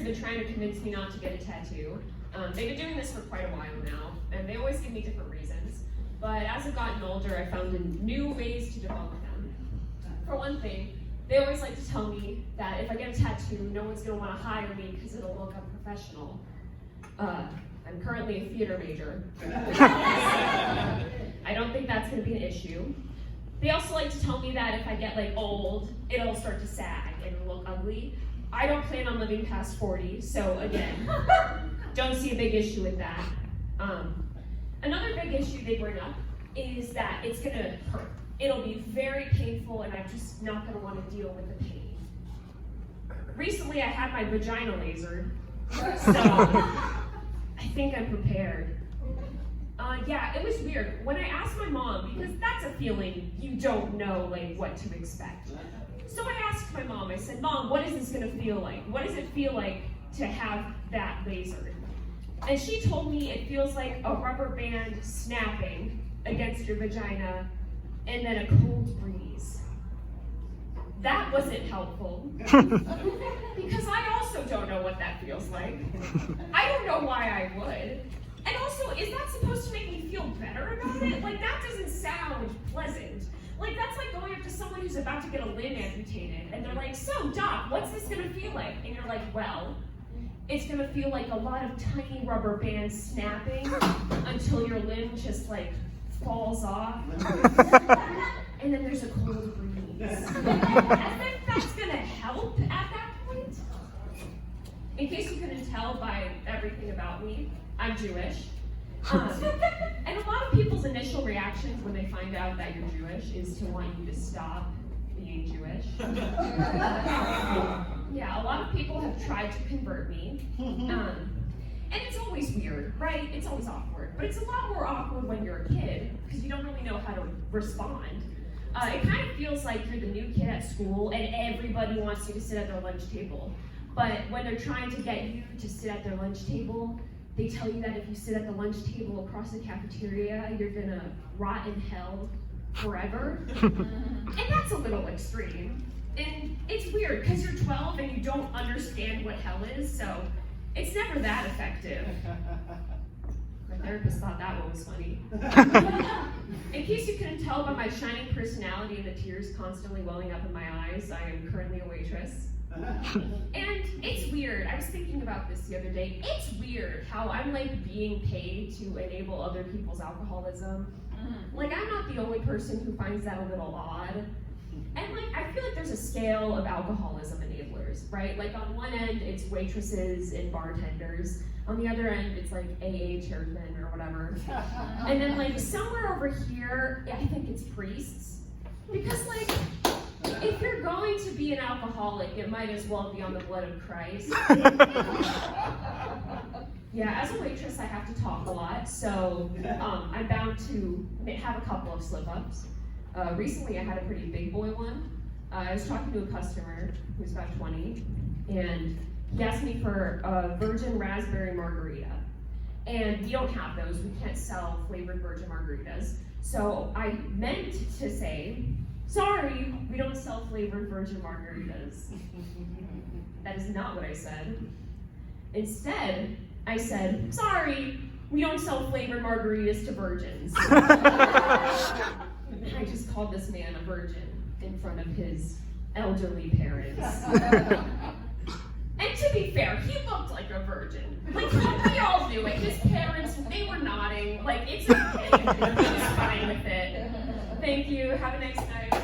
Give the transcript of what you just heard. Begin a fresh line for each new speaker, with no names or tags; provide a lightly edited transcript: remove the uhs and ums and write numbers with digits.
have been trying to convince me not to get a tattoo. They've been doing this for quite a while now, and they always give me different reasons. But as I've gotten older, I found new ways to debunk them. For one thing, they always like to tell me that if I get a tattoo, no one's going to want to hire me because it'll look unprofessional. I'm currently a theater major. I don't think that's going to be an issue. They also like to tell me that if I get old, it'll start to sag and it'll look ugly. I don't plan on living past 40, so again, don't see a big issue with that. Another big issue they bring up is that it's gonna hurt. It'll be very painful and I'm just not gonna wanna deal with the pain. Recently I had my vagina lasered, so I think I'm prepared. Yeah, it was weird. When I asked my mom, because that's a feeling you don't know what to expect. So I asked my mom, I said, Mom, what is this gonna feel like? What does it feel like to have that lasered? And she told me it feels like a rubber band snapping against your vagina and then a cold breeze. That wasn't helpful. Because I also don't know what that feels like. I don't know why I would. And also, is that supposed to make me feel better about it? That doesn't sound pleasant. That's like going up to someone who's about to get a limb amputated, and they're like, so, Doc, what's this gonna feel like? And you're like, well, it's gonna feel like a lot of tiny rubber bands snapping until your limb just falls off. And then there's a cold breeze. I think that's gonna help at that point. In case you couldn't tell by everything about me, I'm Jewish. And a lot of people's initial reactions when they find out that you're Jewish is to want you to stop being Jewish. Yeah, a lot of people have tried to convert me. And it's always weird, right? It's always awkward. But it's a lot more awkward when you're a kid because you don't really know how to respond. It kind of feels like you're the new kid at school and everybody wants you to sit at their lunch table. But when they're trying to get you to sit at their lunch table, they tell you that if you sit at the lunch table across the cafeteria, you're gonna rot in hell forever. And that's a little extreme. And it's weird because you're 12 and you don't understand what hell is, so it's never that effective. My therapist thought that one was funny. In case you couldn't tell by my shining personality and the tears constantly welling up in my eyes, I am currently a waitress. And it's weird, I was thinking about this the other day, it's weird how I'm being paid to enable other people's alcoholism. I'm not the only person who finds that a little odd. And I feel like there's a scale of alcoholism enablers, right? On one end, it's waitresses and bartenders. On the other end, it's AA chairmen or whatever. And then somewhere over here, I think it's priests. Because if you're going to be an alcoholic, it might as well be on the blood of Christ. Yeah, as a waitress, I have to talk a lot, so I'm bound to have a couple of slip-ups. Recently, I had a pretty big boy one. I was talking to a customer who's about 20, and he asked me for a virgin raspberry margarita. And we don't have those. We can't sell flavored virgin margaritas. So I meant to say, sorry, we don't sell flavored virgin margaritas. That is not what I said. Instead, I said, sorry, we don't sell flavored margaritas to virgins. I just called this man a virgin in front of his elderly parents. And to be fair, he looked like a virgin. We all do it. His parents, they were nodding. It's okay. He was fine with it. Thank you. Have a nice night.